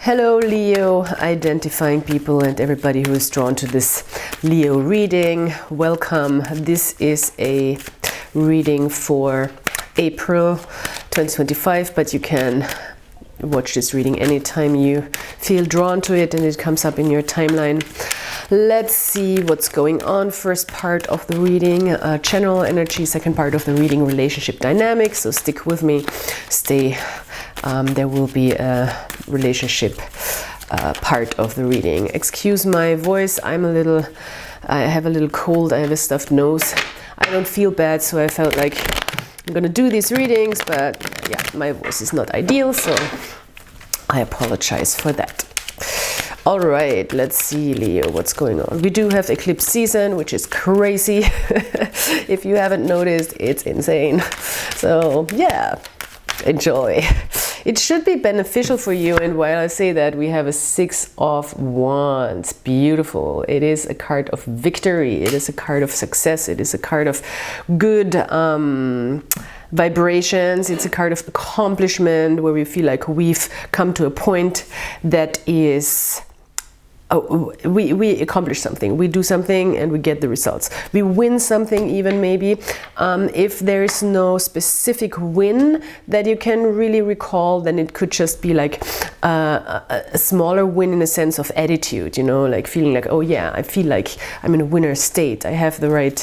Hello Leo, identifying people and everybody who is drawn to this Leo reading. Welcome. This is a reading for April 2025, but you can watch this reading anytime you feel drawn to it and it comes up in your timeline. Let's see what's going on. First part of the reading, general energy. Second part of the reading, relationship dynamics. So stick with me, stay. There will be a relationship part of the reading. Excuse my voice, I have a little cold, I have a stuffed nose. I don't feel bad, so I felt like I'm gonna do these readings, but yeah, my voice is not ideal, so I apologize for that. All right, let's see, Leo, what's going on. We do have eclipse season, which is crazy. If you haven't noticed, it's insane. So yeah, enjoy. It should be beneficial for you, and while I say that, we have a 6 of Wands. Beautiful. It is a card of victory. It is a card of success. It is a card of good vibrations. It's a card of accomplishment where we feel like we've come to a point that is... we accomplish something, we do something and we get the results. We win something even maybe. If there is no specific win that you can really recall, then it could just be like a smaller win in a sense of attitude, you know, like feeling like, oh yeah, I feel like I'm in a winner state. I have the right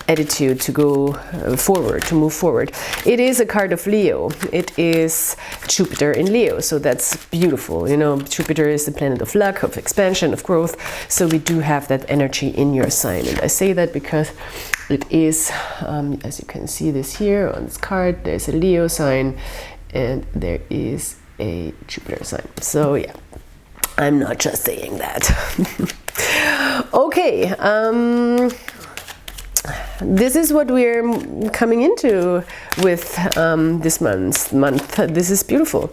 attitude to go forward, to move forward. It is a card of Leo. It is Jupiter in Leo, so that's beautiful. You know, Jupiter is the planet of luck, of expansion, of growth, so we do have that energy in your sign. And I say that because it is, as you can see this here on this card, there's a Leo sign and there is a Jupiter sign. So yeah, I'm not just saying that. Okay, this is what we're coming into with this month. This is beautiful.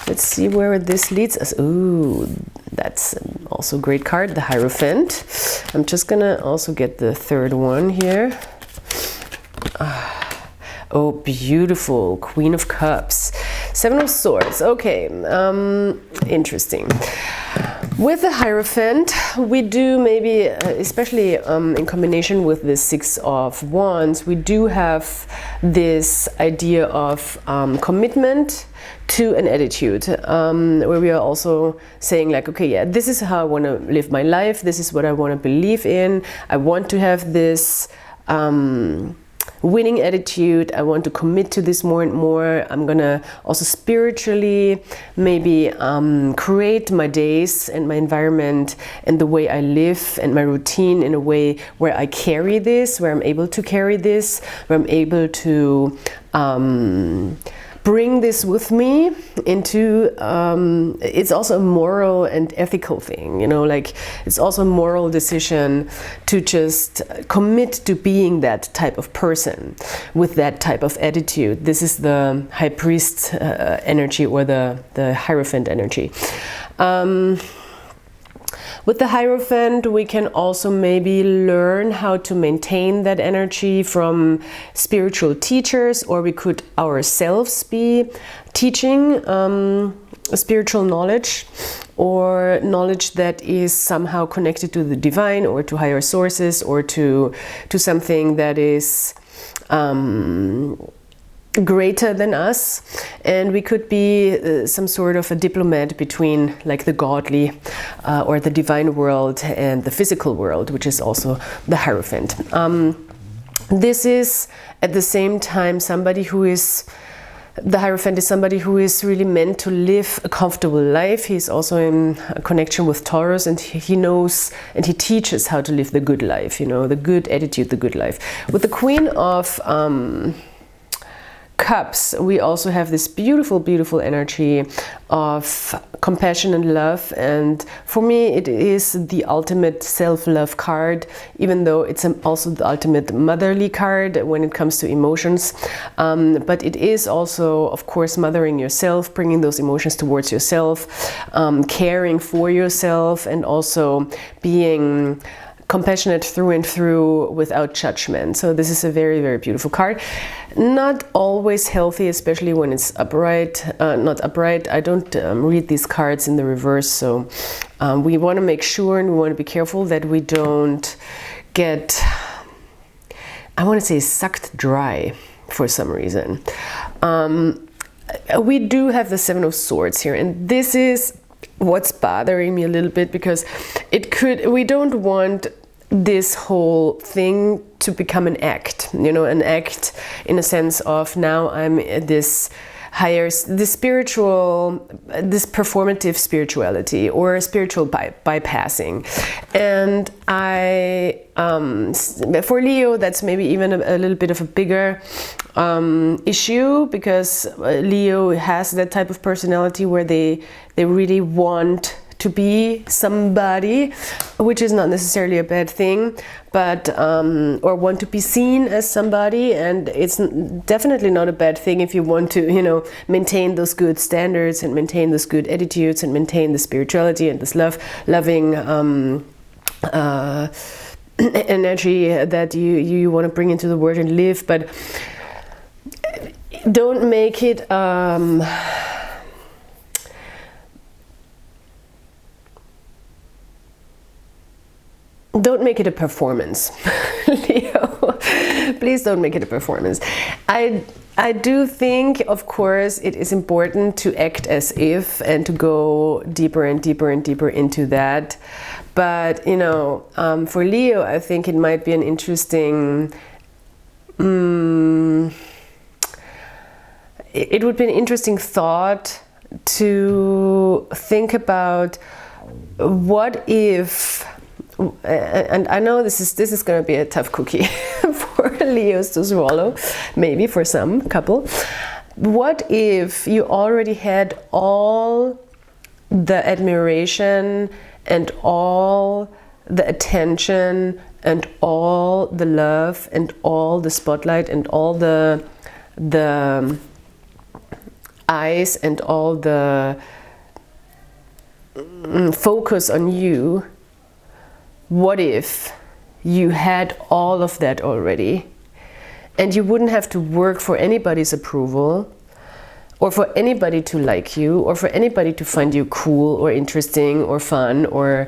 Let's see where this leads us. Ooh, that's also a great card, the Hierophant. I'm just gonna also get the third one here. Oh, beautiful, Queen of Cups. 7 of Swords. Okay, interesting. With the Hierophant, we do maybe, especially in combination with the 6 of Wands, we do have this idea of commitment to an attitude, where we are also saying like, okay, yeah, this is how I want to live my life, this is what I want to believe in, I want to have this winning attitude, I want to commit to this more and more. I'm gonna also spiritually maybe create my days and my environment and the way I live and my routine in a way where I carry this, where I'm able to carry this, where I'm able to bring this with me into, it's also a moral and ethical thing, you know, like it's also a moral decision to just commit to being that type of person with that type of attitude. This is the High Priest energy, or the Hierophant energy. With the Hierophant, we can also maybe learn how to maintain that energy from spiritual teachers, or we could ourselves be teaching spiritual knowledge, or knowledge that is somehow connected to the divine or to higher sources, or to something that is greater than us. And we could be some sort of a diplomat between like the godly or the divine world and the physical world, which is also the Hierophant. This is at the same time somebody who is, the Hierophant is somebody who is really meant to live a comfortable life. He's also in a connection with Taurus, and he knows and he teaches how to live the good life, you know, the good attitude, the good life. With the Queen of Cups, we also have this beautiful, beautiful energy of compassion and love, and for me it is the ultimate self-love card, even though it's also the ultimate motherly card when it comes to emotions, but it is also, of course, mothering yourself, bringing those emotions towards yourself, caring for yourself, and also being compassionate through and through without judgment. So this is a very, very beautiful card. Not always healthy, especially when it's upright, not upright. I don't read these cards in the reverse, so we want to make sure and we want to be careful that we don't get, I want to say, sucked dry for some reason. We do have the Seven of Swords here, and this is what's bothering me a little bit, because we don't want this whole thing to become an act, you know, an act in a sense of now I'm this higher, this performative spirituality or spiritual bypassing. And for Leo, that's maybe even a little bit of a bigger issue, because Leo has that type of personality where they really want to be somebody, which is not necessarily a bad thing, but or want to be seen as somebody, and it's definitely not a bad thing if you want to, you know, maintain those good standards and maintain those good attitudes and maintain the spirituality and this loving energy that you want to bring into the world and live. But don't make it don't make it a performance, Leo. Please don't make it a performance. I do think, of course, it is important to act as if and to go deeper and deeper and deeper into that. But, you know, for Leo, I think it might be an interesting... it would be an interesting thought to think about what if... And I know this is going to be a tough cookie for Leos to swallow, maybe for some couple. What if you already had all the admiration and all the attention and all the love and all the spotlight and all the eyes and all the focus on you? What if you had all of that already, and you wouldn't have to work for anybody's approval, or for anybody to like you, or for anybody to find you cool or interesting or fun or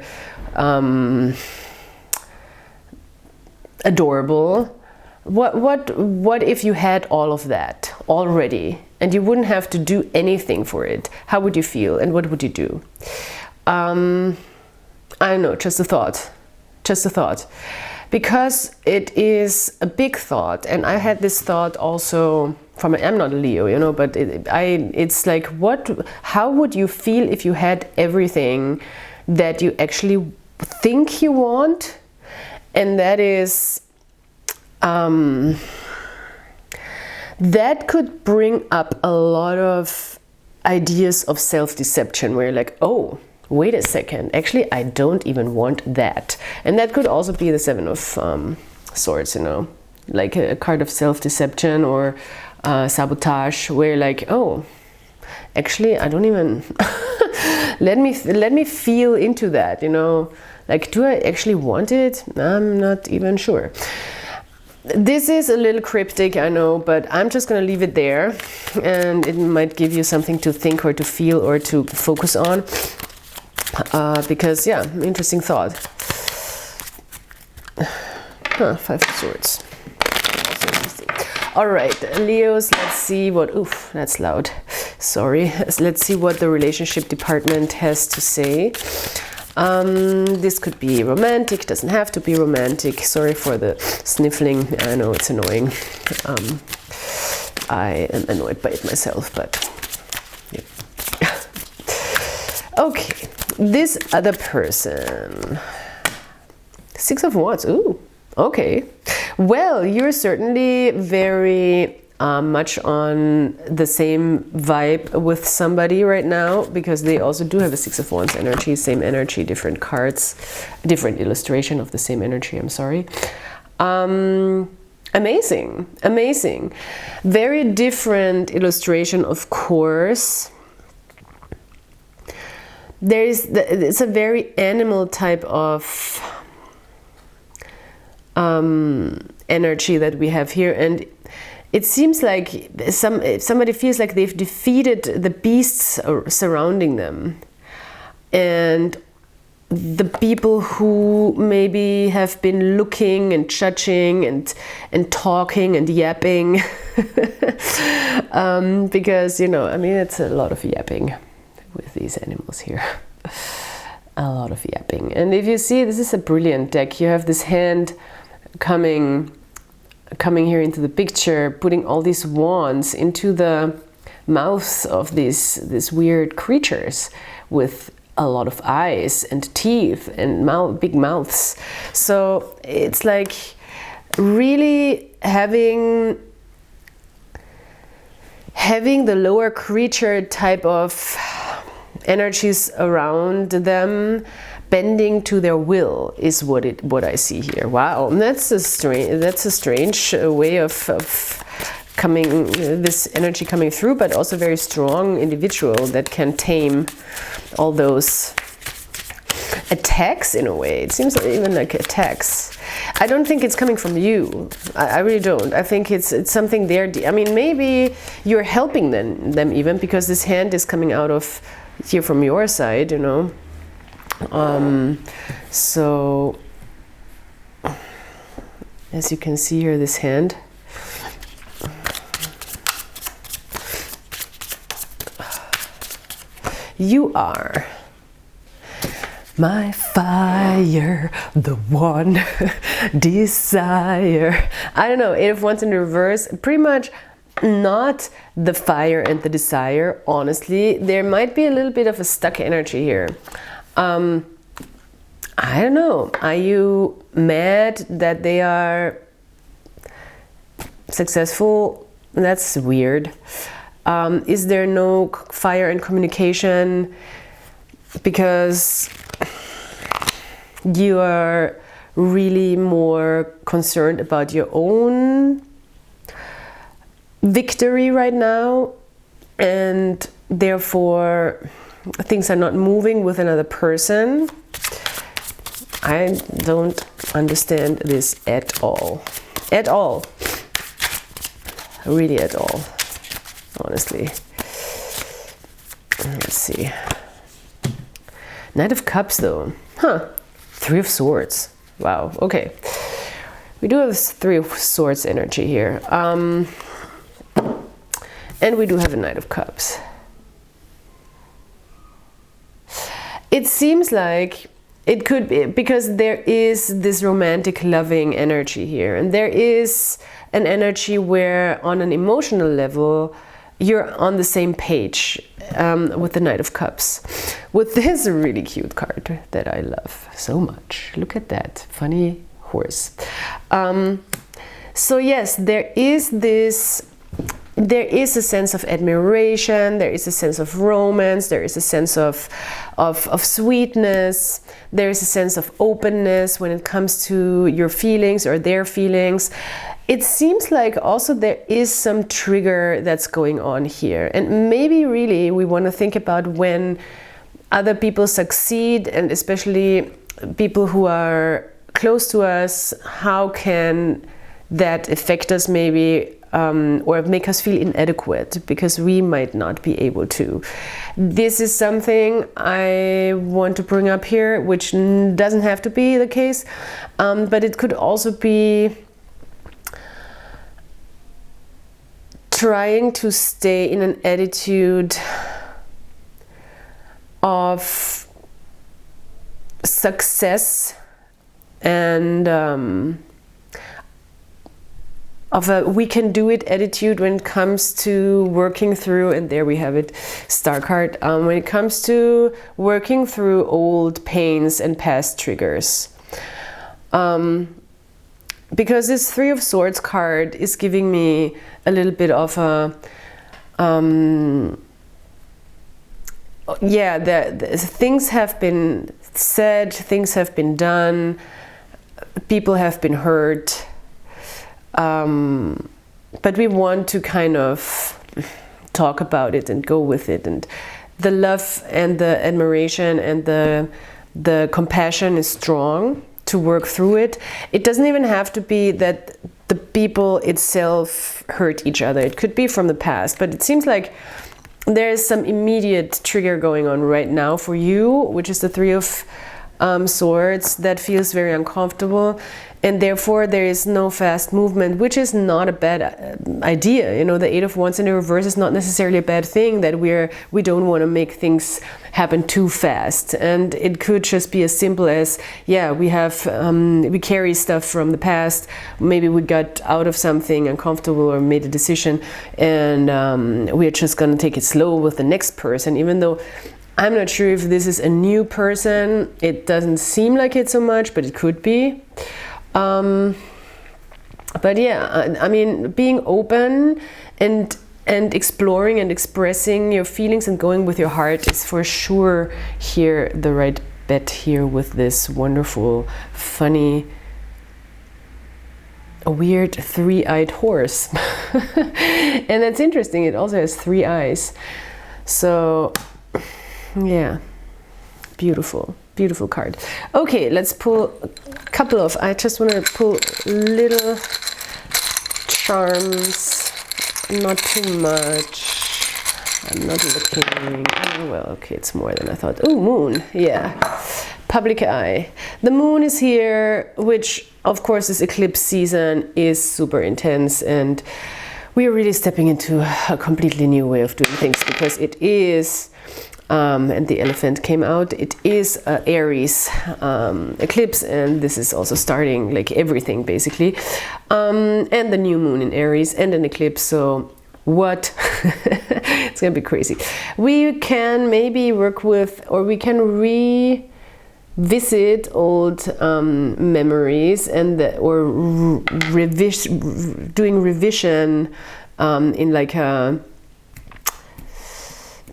adorable? What if you had all of that already, and you wouldn't have to do anything for it? How would you feel, and what would you do? I don't know, just a thought. Just a thought, because it is a big thought, and I had this thought also from, I'm not a Leo, you know, but it's like, how would you feel if you had everything that you actually think you want? And that is, that could bring up a lot of ideas of self-deception, where you're like, oh, wait a second, actually I don't even want that. And that could also be the Seven of Swords, you know, like a card of self-deception or sabotage, where like, oh, actually I don't even let me feel into that, you know, like, do I actually want it? I'm not even sure. This is a little cryptic, I know, but I'm just gonna leave it there, and it might give you something to think or to feel or to focus on. Because, yeah, interesting thought. Five of Swords. Also interesting. All right, Leos, let's see what... Oof, that's loud. Sorry. Let's see what the relationship department has to say. This could be romantic, doesn't have to be romantic. Sorry for the sniffling. I know it's annoying. I am annoyed by it myself, but... Yeah. Okay. This other person, Six of Wands. Ooh, okay. Well, you're certainly very much on the same vibe with somebody right now, because they also do have a Six of Wands energy, same energy, different cards, different illustration of the same energy, I'm sorry. Amazing, amazing. Very different illustration, of course. It's a very animal type of energy that we have here. And it seems like somebody feels like they've defeated the beasts surrounding them. And the people who maybe have been looking and judging and talking and yapping because, you know, I mean, it's a lot of yapping with these animals here. A lot of yapping. And if you see, this is a brilliant deck. You have this hand coming here into the picture, putting all these wands into the mouths of these weird creatures with a lot of eyes and teeth and big mouths. So it's like really having the lower creature type of energies around them bending to their will is what I see here. Wow, that's a strange way of coming, this energy coming through, but also very strong individual that can tame all those attacks in a way. It seems even like attacks. I don't think it's coming from you. I really don't. I think it's something there. I mean, maybe you're helping them even, because this hand is coming out of here from your side, you know. So as you can see here, this hand, you are my fire, the one desire. I don't know, 8 of Wands in reverse, pretty much not the fire and the desire, honestly. There might be a little bit of a stuck energy here. I don't know, are you mad that they are successful? That's weird. Is there no fire and communication because you are really more concerned about your own victory right now, and therefore things are not moving with another person? I don't understand this at all. At all. Really at all. Honestly. Let's see. Knight of Cups though. Huh. 3 of Swords. Wow. Okay. We do have 3 of Swords energy here. And we do have a Knight of Cups. It seems like it could be because there is this romantic loving energy here, and there is an energy where on an emotional level you're on the same page with the Knight of Cups, with this really cute card that I love so much. Look at that funny horse. So yes, there is a sense of admiration, there is a sense of romance, there is a sense of sweetness, there is a sense of openness when it comes to your feelings or their feelings. It seems like also there is some trigger that's going on here, and maybe really we want to think about when other people succeed, and especially people who are close to us, how can that affect us maybe, or make us feel inadequate because we might not be able to. This is something I want to bring up here, which doesn't have to be the case, but it could also be trying to stay in an attitude of success and of a we can do it attitude when it comes to working through, and there we have it, Star card, when it comes to working through old pains and past triggers. Because this 3 of Swords card is giving me a little bit of a yeah, the things have been said, things have been done, people have been hurt, but we want to kind of talk about it and go with it, and the love and the admiration and the compassion is strong. to work through it. It doesn't even have to be that the people itself hurt each other. It could be from the past, but it seems like there is some immediate trigger going on right now for you, which is the Three of Swords, that feels very uncomfortable, and therefore there is no fast movement, which is not a bad idea. You know, the Eight of Wands in the reverse is not necessarily a bad thing, that we don't want to make things happen too fast. And it could just be as simple as, yeah, we have we carry stuff from the past, maybe we got out of something uncomfortable or made a decision, and we're just gonna take it slow with the next person, even though I'm not sure if this is a new person. It doesn't seem like it so much, but it could be. But yeah, I mean, being open and exploring and expressing your feelings and going with your heart is for sure here the right bet here with this wonderful, funny, weird three-eyed horse. And that's interesting. It also has 3 eyes. So yeah, beautiful, beautiful card. Okay, let's pull a couple of, I just want to pull little charms, not too much. I'm not looking, oh, well, okay, it's more than I thought. Oh, moon, yeah, public eye. The moon is here, which of course this eclipse season is super intense, and we are really stepping into a completely new way of doing things, because it is and the elephant came out. It is Aries eclipse, and this is also starting like everything basically, and the new moon in Aries and an eclipse. So what? It's gonna be crazy. We can maybe work with, or we can revisit old memories, and doing revision in like a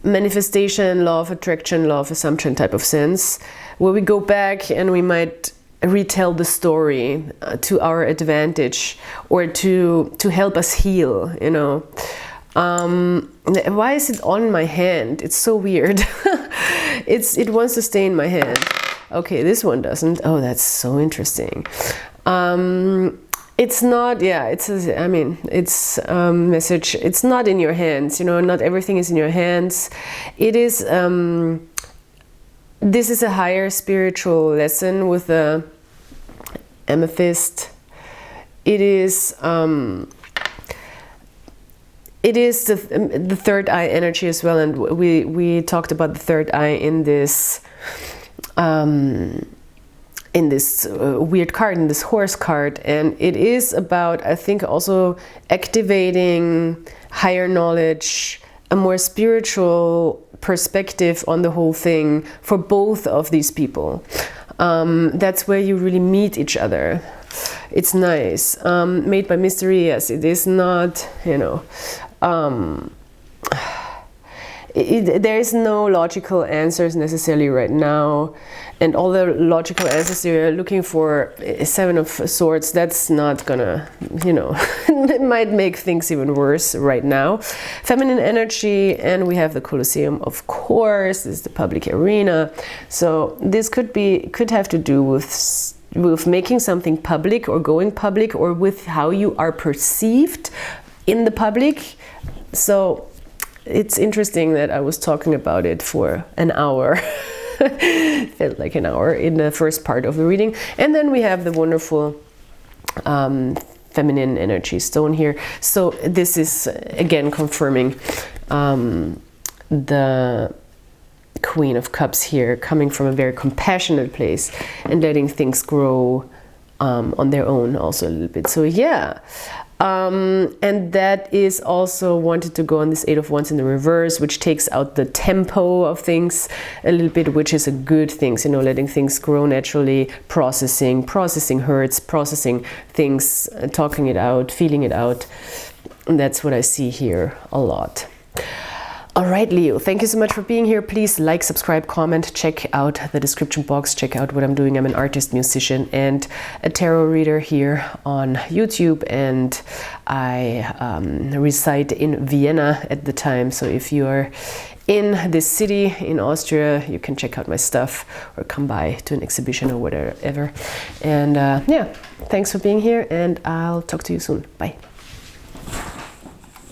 manifestation, law of attraction, law of assumption type of sense, where we go back and we might retell the story to our advantage, or to help us heal, you know. Why is it on my hand? It's so weird. It wants to stay in my hand. Okay, this one doesn't. Oh, that's so interesting. It's not, yeah, it's message, it's not in your hands, you know, not everything is in your hands. It is, this is a higher spiritual lesson with the amethyst. It is the third eye energy as well, and we talked about the third eye in this weird card, in this horse card, and it is about, I think, also activating higher knowledge, a more spiritual perspective on the whole thing for both of these people. That's where you really meet each other. It's nice. Made by mystery, yes, it is not, you know, there is no logical answers necessarily right now, and all the logical answers you're looking for, Seven of Swords, that's not gonna, you know, it might make things even worse right now. Feminine energy, and we have the Colosseum, of course. This is the public arena, so this could have to do with making something public, or going public, or with how you are perceived in the public. So it's interesting that I was talking about it for an hour. Felt like an hour in the first part of the reading. And then we have the wonderful feminine energy stone here. So this is again confirming the Queen of Cups here, coming from a very compassionate place and letting things grow on their own also a little bit. So yeah. And that is also wanted to go on this Eight of Wands in the reverse, which takes out the tempo of things a little bit, which is a good thing, you know, letting things grow naturally, processing hurts, processing things, talking it out, feeling it out. And that's what I see here a lot. All right, Leo, thank you so much for being here. Please like, subscribe, comment, check out the description box, check out what I'm doing. I'm an artist, musician, and a tarot reader here on YouTube, and I reside in Vienna at the time. So if you're in this city in Austria, you can check out my stuff or come by to an exhibition or whatever. And yeah, thanks for being here, and I'll talk to you soon. Bye.